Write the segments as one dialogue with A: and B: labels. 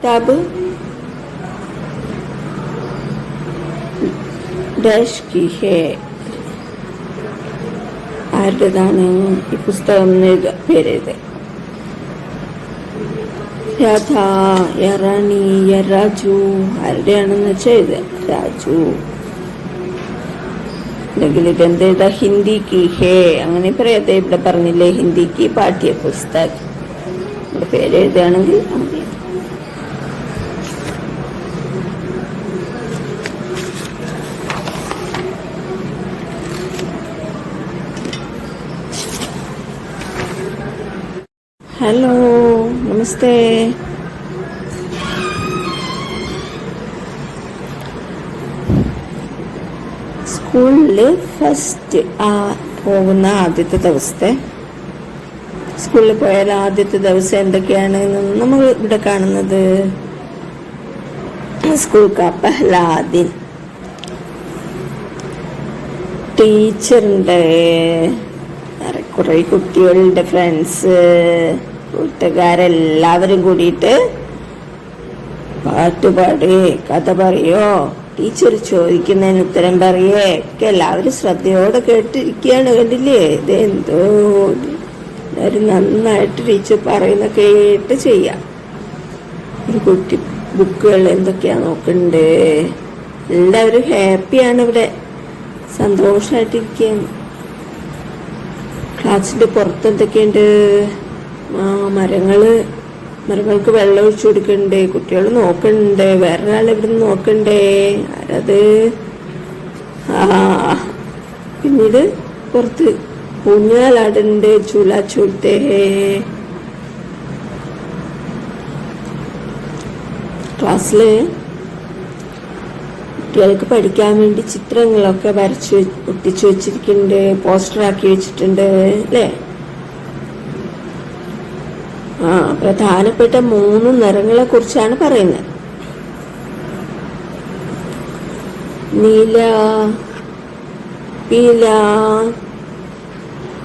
A: കിതാബ് ഡാഷ് കി ഹേ. ആരുടേതാണ് ഈ പുസ്തകം പേരെഴുത? രാധ, റാണി, രാജു, ആരുടെയാണെന്ന് വെച്ചാൽ എഴുതുക. രാജു. അല്ലെങ്കിൽ ഇതെന്താ? ഹിന്ദി കി ഹേ അങ്ങനെ പറയാതെ. ഇവിടെ പറഞ്ഞില്ലേ ഹിന്ദിക്ക് പാഠ്യ പുസ്തകം. ഇവിടെ പേരെഴുതുകയാണെങ്കിൽ അങ്ങനെ. ഹലോ, നമസ്തേ. സ്കൂളിൽ ഫസ്റ്റ് പോകുന്ന ആദ്യത്തെ ദിവസത്തെ, സ്കൂളിൽ പോയാൽ ആദ്യത്തെ ദിവസം എന്തൊക്കെയാണ് നമ്മൾ ഇവിടെ കാണുന്നത്? സ്കൂൾ കാ പെഹ്ലാ ദിൻ. ടീച്ചറുണ്ട്, കുറെ കുട്ടികളുടെ ഫ്രണ്ട്സ്, കൂട്ടുകാരെല്ലാവരും കൂടിയിട്ട് പാട്ടുപാടി കഥ പറയോ, ടീച്ചർ ചോദിക്കുന്നതിന് ഉത്തരം പറയേ ഒക്കെ എല്ലാവരും ശ്രദ്ധയോടെ കേട്ടിരിക്കുകയാണ്. കണ്ടില്ലേ? ഇതെന്തോ എല്ലാവരും നന്നായിട്ട് ടീച്ചർ പറയുന്ന കേട്ട് ചെയ്യാം. ഒരു കുട്ടി ബുക്കുകൾ എന്തൊക്കെയാ നോക്കണ്ടേ. എല്ലാവരും ഹാപ്പിയാണ്, ഇവിടെ സന്തോഷമായിട്ടിരിക്കുകയാണ്. ക്ലാസ്സിന്റെ പുറത്ത് എന്തൊക്കെയുണ്ട്? മരങ്ങൾക്ക് വെള്ളം ഒഴിച്ചു കൊടുക്കണ്ടേ, കുട്ടികൾ നോക്കണ്ടേ, വേറൊരാൾ ഇവിടെ നിന്ന് നോക്കണ്ടേ. ആരത്? പിന്നീട് പുറത്ത് ഊഞ്ഞാലാടുണ്ട്, ചൂല ചൂൽത്തേ. ക്ലാസ്സില് കുട്ടികൾക്ക് പഠിക്കാൻ വേണ്ടി ചിത്രങ്ങളൊക്കെ വരച്ച് ഒട്ടിച്ചു വെച്ചിരിക്കുന്നുണ്ട്, പോസ്റ്ററാക്കി വെച്ചിട്ടുണ്ട് അല്ലേ? പ്രധാനപ്പെട്ട 3 നിറങ്ങളെ കുറിച്ചാണ് പറയുന്നത്. നീല, പീല,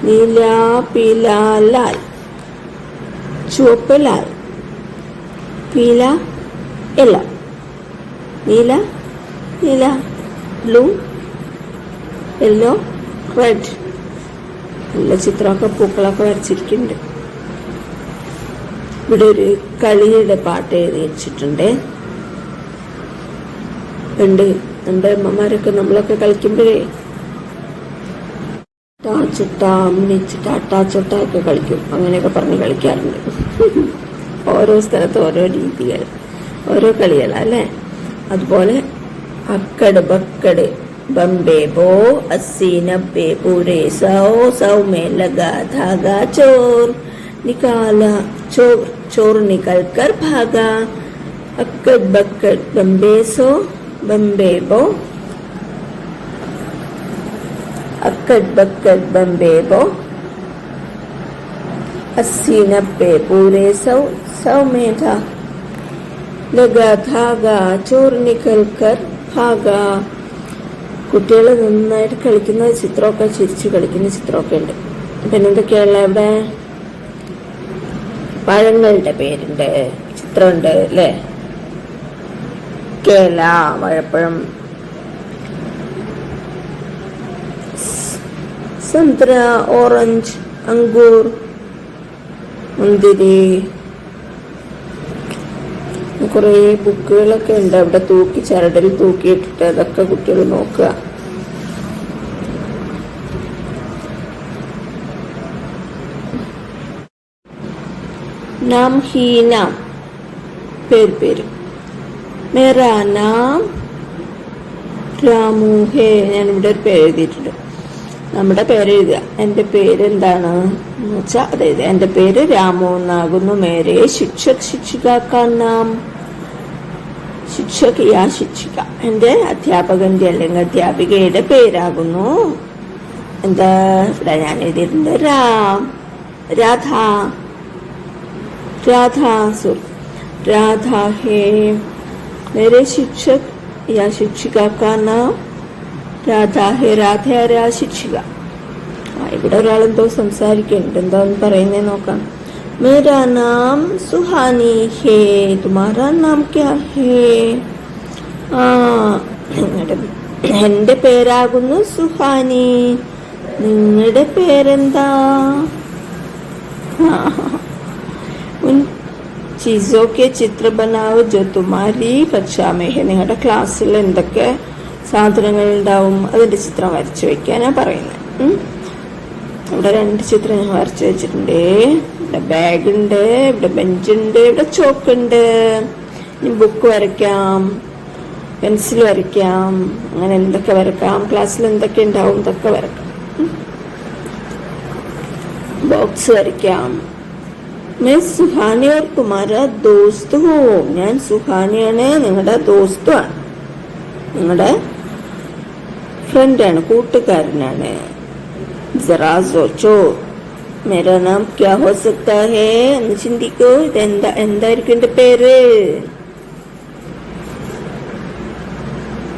A: നീല, പീല, ലാൽ. ചുവപ്പ് ലാൽ, പീല യെല്ലോ, നീല നീല, ബ്ലൂ, യെല്ലോ, റെഡ്. നല്ല ചിത്രമൊക്കെ പൂക്കളൊക്കെ വരച്ചിരിക്കുന്നുണ്ട്. ഇവിടെ ഒരു കളിയുടെ പാട്ട് എഴുതി വെച്ചിട്ടുണ്ട്. പണ്ട് നമ്മുടെ അമ്മമാരൊക്കെ നമ്മളൊക്കെ കളിക്കുമ്പോഴേ ടാച്ചുട്ട ഒക്കെ കളിക്കും. അങ്ങനെയൊക്കെ പറഞ്ഞ് കളിക്കാറുണ്ട്. ഓരോ സ്ഥലത്ത് ഓരോ രീതികൾ, ഓരോ കളികളല്ലേ. അതുപോലെ അക്കട് ബക്കട് ബംബേ ബോ 80 90 पूरे 100 में लगा धागा चोर निकाला चोर निकल कर भागा. अक्कड़ बक्कड़ बम्बे सो बम्बे बो. अक्कड़ बक्कड़ बम्बे बो 80 90 पूरे 100 में था लगा धागा चोर निकल कर ഭാഗ. കുട്ടികൾ നന്നായിട്ട് കളിക്കുന്ന ചിത്രമൊക്കെ, ചിരിച്ച് കളിക്കുന്ന ചിത്രമൊക്കെ ഉണ്ട്. പിന്നെന്തൊക്കെയുള്ള ഇവിടെ? പഴങ്ങളുടെ പേരുണ്ട്, ചിത്രമുണ്ട് അല്ലേ? കേല, വാഴപ്പഴം, സംത്ര, ഓറഞ്ച്, അങ്കൂർ, മുന്തിരി. കുറേ ബുക്കുകളൊക്കെ ഉണ്ട് അവിടെ തൂക്കി, ചരടിൽ തൂക്കിയിട്ടിട്ട് അതൊക്കെ കുട്ടികൾ നോക്കുക. നാം ഹി നാം, പേര്. മേരാ നാം രാമു ഹേ. ഞാനിവിടെ ഒരു പേര് എഴുതിയിട്ടുണ്ട്. നമ്മുടെ പേര് എഴുതുക. എൻ്റെ പേര് എന്താണ് എന്ന് വെച്ചാൽ അതായത് എൻ്റെ പേര് രാമു എന്നാകുന്നു. മേരെ ശിക്ഷക് ശിക്ഷികാ നാം. ശിക്ഷക് യാ ശിക്ഷിക, എൻ്റെ അധ്യാപകന്റെ അല്ലെങ്കിൽ അധ്യാപികയുടെ പേരാകുന്നു. എന്താ ഇവിടെ ഞാൻ എഴുതിയിട്ടുണ്ട്? രാധ. राधा है. मेरे शिक्षक या शिक्षिका का नाम राधा है. രാധ ശിക്ഷിക. ഇവിടെ ഒരാളെന്തോ സംസാരിക്കുന്നുണ്ട്. എന്താന്ന് പറയുന്നേ നോക്കാം. मेरा नाम सुहानी है, तुम्हारा नाम क्या है? ആ എൻ്റെ പേരാകുന്നു സുഹാനി, നിങ്ങളുടെ പേരെന്താ? ഉൻ ചീസോ കെ ചിത്ര ബനാവ് ജോ തുമാരി കക്ഷാ മേ ഹെ, നിങ്ങളുടെ ക്ലാസ്സിൽ എന്തൊക്കെ സാധനങ്ങൾ ഉണ്ടാവും അതിൻ്റെ ചിത്രം വരച്ചു വെക്കാനാണ് പറയുന്നത്. ഇവിടെ 2 ചിത്രം ഞാൻ വരച്ചു വെച്ചിട്ടുണ്ട്. ഇവിടെ ബാഗുണ്ട്, ഇവിടെ ബെഞ്ചുണ്ട്, ഇവിടെ ചോക്കുണ്ട്. ഇനി ബുക്ക് വരയ്ക്കാം, പെൻസിൽ വരയ്ക്കാം, അങ്ങനെ എന്തൊക്കെ വരക്കാം, ക്ലാസ്സിൽ എന്തൊക്കെ ഉണ്ടാവും ഇതൊക്കെ വരക്കാം. ബോക്സ് വരയ്ക്കാം. मैं सुहानी और तुम्हारा दोस्त हूँ, ഞാൻ സുഹാനിയാണ്, നിങ്ങളുടെ ദോസ്തുമാണ്, നിങ്ങളുടെ ഫ്രണ്ടാണ്, കൂട്ടുകാരനാണ്. जरा सोचो मेरा नाम क्या हो सकता है, എന്ന് ചിന്തിക്കൂ. എന്തായിരിക്കും എന്റെ പേര്?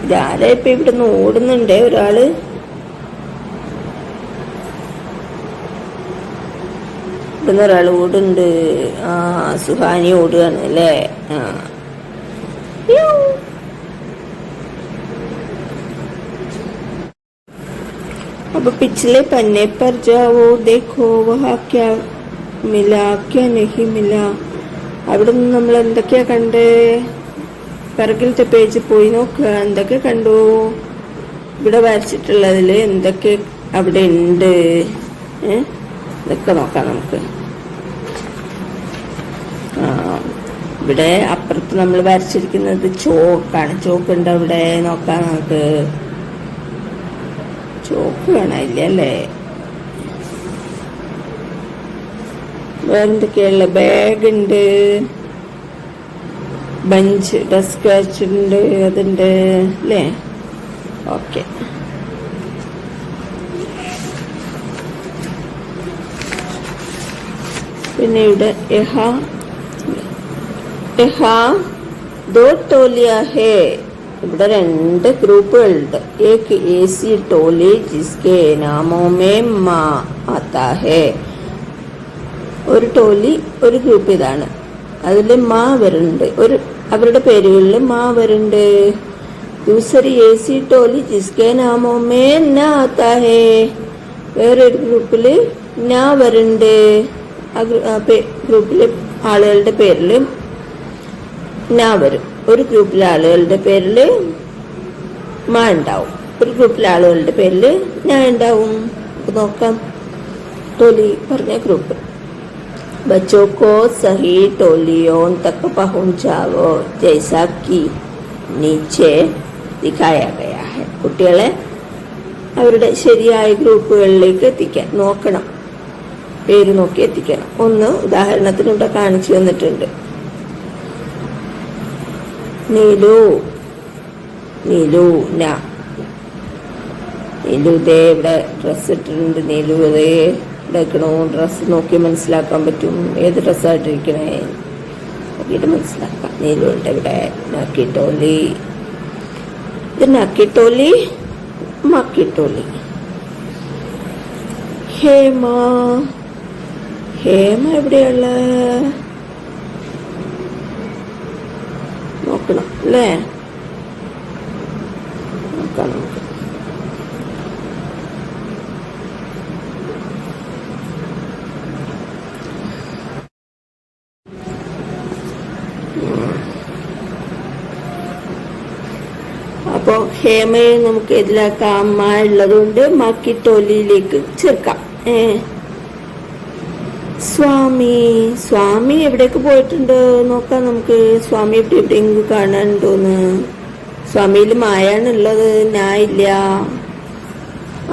A: ഇതാരാ ഇപ്പൊ ഇവിടുന്ന് ഓടുന്നുണ്ടേ ഒരാള്? ഇവിടുന്ന് ഒരാൾ ഓടുന്നുണ്ട്. സുഹാനി ഓടുകയാണ് അല്ലേ? अब पिछले पन्ने पर जाओ, देखो वहाँ क्या मिला क्या नहीं मिला. അവിടെ നിന്ന് നമ്മൾ എന്തൊക്കെയാ കണ്ടേ? പിറകിലത്തെ പേജ് പോയി നോക്കുക, എന്തൊക്കെ കണ്ടു? ഇവിടെ വരച്ചിട്ടുള്ളതില് എന്തൊക്കെ അവിടെ ഉണ്ട് ഇതൊക്കെ നോക്കാം നമുക്ക്. ഇവിടെ അപ്പുറത്ത് നമ്മൾ വരച്ചിരിക്കുന്നത് ചോക്കാണ്. ചോക്കുണ്ട് അവിടെ, നോക്കാം നമുക്ക്. ചോക്ക് കാണാനില്ല അല്ലേ? വേറെന്തൊക്കെയുള്ള? ബാഗുണ്ട്, ബെഞ്ച്, ഡെസ്ക് വെച്ചിട്ടുണ്ട്, അതുണ്ട് അല്ലേ? ഓക്കെ. പിന്നെ ഇവിടെ ദോ ടോലിയ ഹേ, ഇവിടെ 2 ഗ്രൂപ്പുകളുണ്ട്. ഏക് ഏസി ടോലി ജിസ്കെ നാമോ മേ മാ ആതാ ഹേ, ഒരു ടോലി ഒരു ഗ്രൂപ്പ് ഇതാണ്, അതിൽ മാ വരുന്നുണ്ട്, അവരുടെ പേരുകളിൽ മാ വരുന്നുണ്ട്. ദൂസരി ഏസി ടോലി ജിസ്കെ നാമോ മേ നാ ആതാ ഹേ, വേറൊരു ഗ്രൂപ്പില് നാ വരുന്നുണ്ട്, ആ ഗ്രൂപ്പിലെ ആളുകളുടെ പേരിൽ നാ വരും. ഒരു ഗ്രൂപ്പിലെ ആളുകളുടെ പേരിൽ മാ ഉണ്ടാവും, ഒരു ഗ്രൂപ്പിലെ ആളുകളുടെ പേരിൽ നാ ഉണ്ടാവും. നോക്കാം. ടോലി പറഞ്ഞ ഗ്രൂപ്പ്. बच्चों को सही टोलियों तक पहुंचाओ जैसा कि नीचे दिखाया गया है. കുട്ടികളെ അവരുടെ ശരിയായ ഗ്രൂപ്പുകളിലേക്ക് എത്തിക്കാൻ നോക്കണം, പേര് നോക്കി എത്തിക്കണം. ഒന്ന് ഉദാഹരണത്തിന് ഇവിടെ കാണിച്ചു തന്നിട്ടുണ്ട്. നീലു, നീലു ന, നീലു ദേ ഇവിടെ ഡ്രസ് ഇട്ടിട്ടുണ്ട്. നീലു ദേ ഇടക്കണോ, ഡ്രസ്സ് നോക്കി മനസ്സിലാക്കാൻ പറ്റും ഏത് ഡ്രസ്സായിട്ടിരിക്കണേ, നോക്കിയിട്ട് മനസ്സിലാക്കാം. നീലു ഉണ്ട് ഇവിടെ. നാക്കി ടോലി, ഇത് നാക്കി ടോലി, മക്കി ടോലി. ഹേമ, ഹേമ എവിടെയുള്ള നോക്കണം അല്ലേ? നോക്കാം നമുക്ക്. അപ്പോ ഹേമയെ നമുക്ക് ഇതിലാക്കാം. അമ്മ ഉള്ളതുകൊണ്ട് മാക്കി ടോലിയിലേക്ക് ചേർക്കാം. സ്വാമി, സ്വാമി എവിടേക്ക് പോയിട്ടുണ്ട് നോക്കാം നമുക്ക്. സ്വാമി എവിടെയെങ്കിലും കാണാനുണ്ടോന്ന്. സ്വാമിയിൽ മായാണുള്ളത്, ഞാൻ ഇല്ല.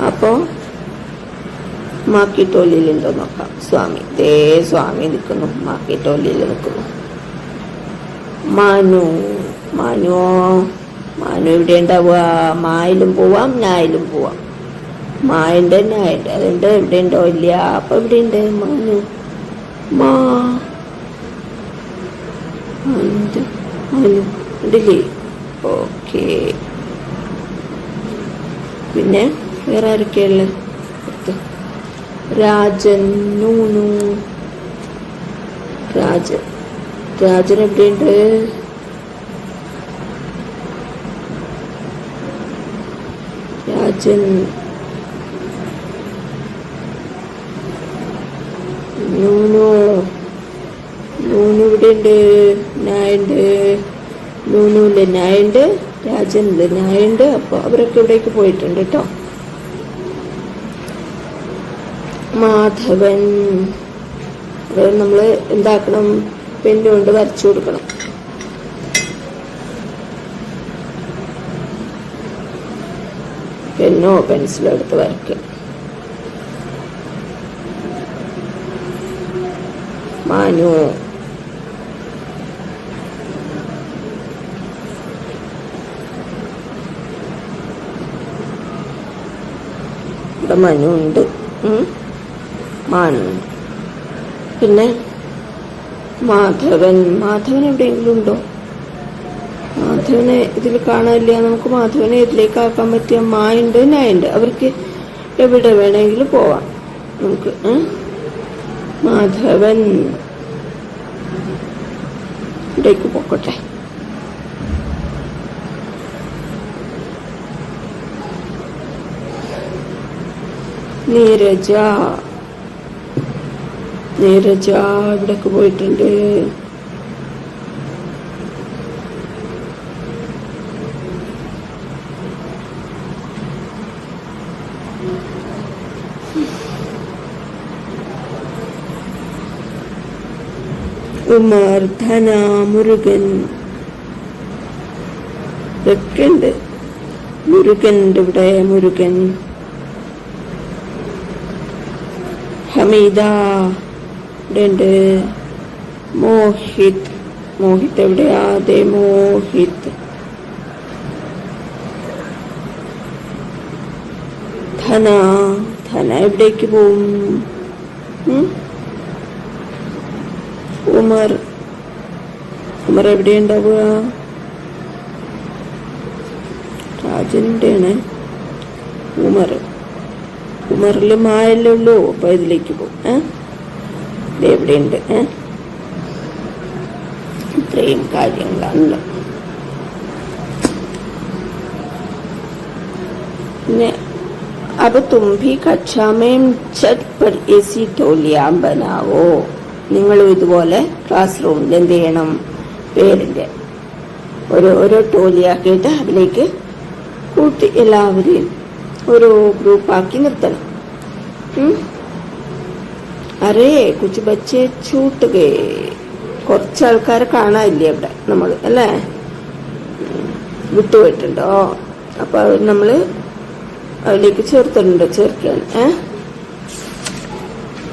A: അപ്പോ മാക്കി ടോലിയിലുണ്ടോ നോക്കാം. സ്വാമി ദേ, സ്വാമി നിൽക്കുന്നു, മാക്കി ടോലിയിൽ നിൽക്കുന്നു. മാനു, മാനുവോ, മാനു എവിടെ ഉണ്ടാവുക? മായിലും പോവാം, നായിലും പോവാം. മായുണ്ട്, നായുണ്ട്, അതുണ്ട്. എവിടെ ഉണ്ടോ? ഇല്ല. അപ്പൊ ഇവിടെ ഉണ്ട് മാനു. മാ മാനു ഉണ്ടല്ലേ? ഓക്കെ. പിന്നെ വേറെ ആരൊക്കെയുള്ള? രാജൻ, നൂനു, രാജൻ. രാജൻ എവിടെയുണ്ട്? രാജൻ. നൂനു. നൂനു ഇവിടെയുണ്ട്. നായുണ്ട്. നൂനുണ്ട്, നായുണ്ട്, രാജനുണ്ട്, നായുണ്ട്. അപ്പോൾ അവരൊക്കെ ഇവിടേക്ക് പോയിട്ടുണ്ട് കേട്ടോ. മാധവൻ. നമ്മൾ എന്താക്കണം? പെന്നുകൊണ്ട് വരച്ചു കൊടുക്കണം. പെന്നോ പെൻസിലോ എടുത്ത് വരയ്ക്കുക. മാനു. ഇവിടെ മനു ഉണ്ട്, മാനുണ്ട്. പിന്നെ മാധവൻ. മാധവൻ എവിടെയെങ്കിലും ഉണ്ടോ? മാധവനെ ഇതിൽ കാണാനില്ല. നമുക്ക് മാധവനെ ഇതിലേക്ക് ആക്കാൻ പറ്റിയ മായുണ്ട്, നായുണ്ട്. അവർക്ക് എവിടെ വേണമെങ്കിലും പോവാം നമുക്ക്. മാധവൻ ഇവിടേക്ക് പോക്കട്ടെ. നീരജ. നീരജ ഇവിടേക്ക് പോയിട്ടുണ്ട്. ഉമർ, ധന, മുരുകൻ ഇതൊക്കെ ഉണ്ട്. മുരുകൻ ഇവിടെ. മുരുകൻ. ഹമീദ ഇവിടെ ഉണ്ട്. മോഹിത്. മോഹിത് എവിടെയാ? അതെ, മോഹിത്. ധന. ധന എവിടേക്ക് പോവും? ഉമർ. ഉമർ എവിടെയുണ്ടാവുക? രാജനുടെയാണ് ഉമർ. ഉമറിൽ മായല്ലേ ഉള്ളൂ. അപ്പൊ ഇതിലേക്ക് പോകും. ഇതെവിടെയുണ്ട്? ഇത്രയും കാര്യങ്ങളാണല്ലോ. പിന്നെ अब तुम भी कक्षा में छत पर ऐसी टोलियां बनाओ. നിങ്ങളും ഇതുപോലെ ക്ലാസ് റൂമിൽ എന്ത് ചെയ്യണം? പേരിന്റെ ഓരോ ടോലിയാക്കിയിട്ട് അതിലേക്ക് കൂട്ടി എല്ലാവരെയും ഓരോ ഗ്രൂപ്പാക്കി നിർത്തണം. അരേ കുച്ച് ബച്ചേ ചൂട്ട് ഗേ. കുറച്ച് ആൾക്കാരെ കാണാനില്ലേ അവിടെ നമ്മൾ, അല്ലേ? വിട്ടുപോയിട്ടുണ്ടോ? അപ്പൊ നമ്മള് അതിലേക്ക് ചേർത്തിട്ടുണ്ട്. ചേർക്കാൻ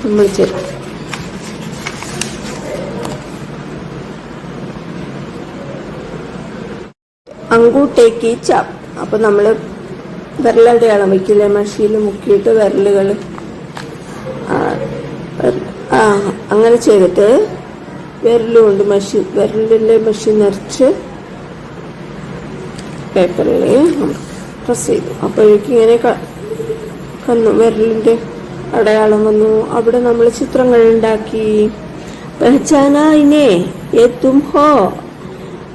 A: നമ്മൾ ചേർക്കും. അങ്കൂട്ടേക്ക് ചാപ്പ്. അപ്പൊ നമ്മള് വിരലടയാളം വയ്ക്കില്ലേ? മഷിയിൽ മുക്കിയിട്ട് വിരലുകൾ അങ്ങനെ ചെയ്തിട്ട് വിരലുകൊണ്ട് വിരലിലെ മഷി നിറച്ച് പേപ്പറിൽ പ്രസ് ചെയ്തു. അപ്പോഴേക്കും ഇങ്ങനെ വന്നു, വിരലിന്റെ അടയാളം വന്നു. അവിടെ നമ്മൾ ചിത്രങ്ങൾ ഉണ്ടാക്കി. പഹചാന ഇനെ യേ തും ഹോ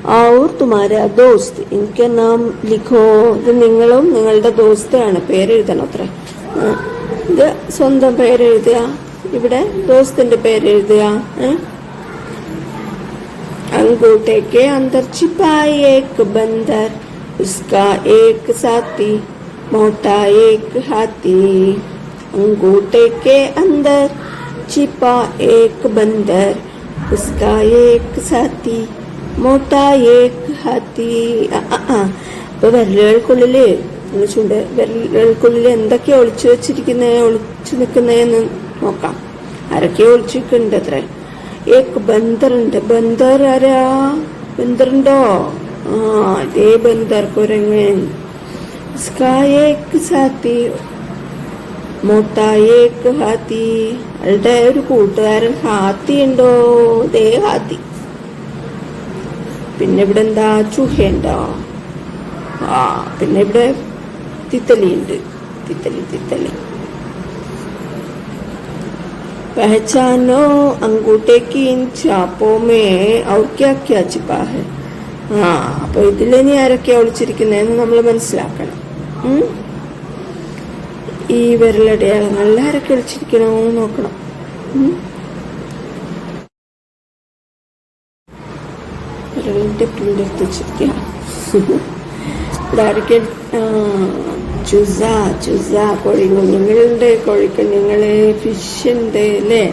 A: और तुम्हारा दोस्त इनके नाम लिखो. ഇത് നിങ്ങളും നിങ്ങളുടെ ദോസ്താണ്. പേരെഴുതണം അത്ര. ഇത് സ്വന്തം പേരെഴുതുക. ഇവിടെ ദോസ്തിന്റെ പേരെഴുതുക. अंगूठे के अंदर छिपा एक बंदर, उसका एक साथी मोटा एक हाथी. अंगूठे के अंदर छिपा एक बंदर, उसका एक साथी मोटा एक हाथी. ഇപ്പൊ വിരലുകൾക്കുള്ളില് വിരലുകൾക്കുള്ളിൽ എന്തൊക്കെയാ ഒളിച്ചു നിൽക്കുന്നതെന്ന് നോക്കാം. ആരൊക്കെയോ ഒളിച്ചു നിൽക്കുന്നുണ്ട് അത്ര. ഏക് ബന്ദറുണ്ട്. ബന്ദർ ആരാ? ബന്ദറുണ്ടോ? ഇതേ ബന്ദർ കുരങ്ങൻ. സാത്തി മോട്ടാ ഏക് ഹാത്തി. അവളുടെ ഒരു കൂട്ടുകാരൻ ഹാത്തി ഉണ്ടോ? ദേ ഹാത്തി. പിന്നെ ഇവിടെ എന്താ? ചൂഹയുണ്ടോ? പിന്നെ ഇവിടെ തിത്തലി ഉണ്ട്. തിത്തലി. पहचानो अंगूठे की इन छापों में और क्या क्या छिपा है. ആ അപ്പൊ ഇതിലിനി ആരൊക്കെയാ ഒളിച്ചിരിക്കുന്നതെന്ന് നമ്മൾ മനസ്സിലാക്കണം. ഈ വിരലടയാളങ്ങളിൽ ആരൊക്കെ ഒളിച്ചിരിക്കണമെന്ന് നോക്കണം. വിരലിന്റെ പിന്നെടുത്ത് വെച്ചിരിക്കുക. ഇവിടെ ആരൊക്കെ? ചുസ ചുസ കോഴിക്കുഞ്ഞുങ്ങളുണ്ട്, കോഴിക്കുഞ്ഞുങ്ങള്, ഫിഷ് ഉണ്ട് അല്ലേ?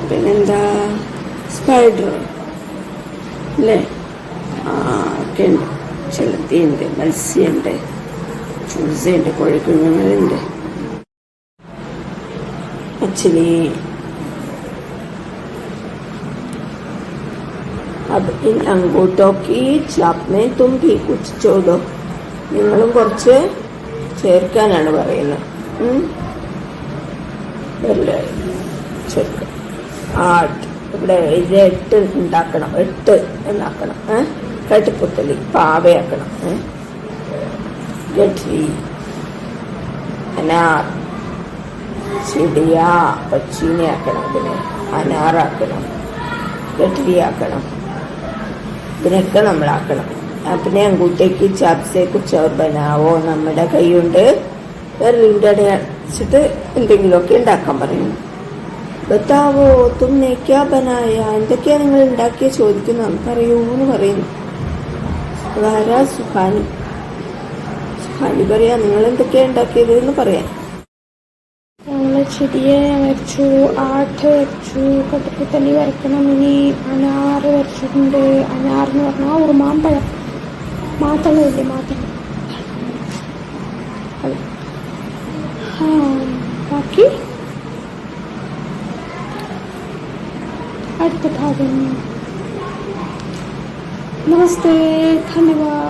A: പിന്നെന്താ? സ്പൈഡർ അല്ലേ? ഒക്കെ ഉണ്ട്. ചെളുത്തിയുണ്ട്, മത്സ്യമുണ്ട്, ചൂസയുണ്ട്, കോഴിക്കുഞ്ഞുങ്ങളുണ്ട്, മച്ചിലി. अब इन अंगूठों की छाप में तुम भी कुछ जोड़ो. നിങ്ങളും കുറച്ച് ചേർക്കാനാണ് പറയുന്നത്. ചേർക്ക. ആർട്ട് ഇവിടെ 8 ഉണ്ടാക്കണം, 8 എന്നാക്കണം. കട്ടിപ്പുത്തലി പാവയാക്കണം. ഗഡ്രി, അനാർ, ചിടിയ പച്ചീനെ ആക്കണം. ഇതിനെ അനാറാക്കണം, ഗഡ്രി ആക്കണം. ഇതിനൊക്കെ നമ്മളാക്കണം. പിന്നെ അങ്കൂട്ടേക്ക് ചാപ്സെ കുച്ചോർ ബനാവോ. നമ്മുടെ കൈ കൊണ്ട് വിരലിൻ്റെ അടയാച്ചിട്ട് എന്തെങ്കിലുമൊക്കെ ഉണ്ടാക്കാൻ പറയുന്നു. ബത്താവോ തുമ്നെ ക്യാ ബനായ. എന്തൊക്കെയാ നിങ്ങൾ ഉണ്ടാക്കിയ ചോദിക്കുന്നു. പറയൂ എന്ന് പറയുന്നു. അതാരാ? സുഹാനി. സുഹാനി പറയാ നിങ്ങൾ എന്തൊക്കെയാ ഉണ്ടാക്കിയത് എന്ന് പറയാൻ.
B: ഞങ്ങൾ ചെടിയെ വരച്ചു, ആട്ട് വരച്ചു, കട്ടിപ്പുത്തലി വരക്കണം. ഇനി അനാറ് വരച്ചിട്ടുണ്ട്. അനാറെന്ന് പറഞ്ഞാൽ ഉറുമാമ്പഴം, മാത്തളയില്ലേ, മാത്തളം. ബാക്കി അടുത്ത ഭാഗം. നമസ്തേ, ധന്യവാദ്.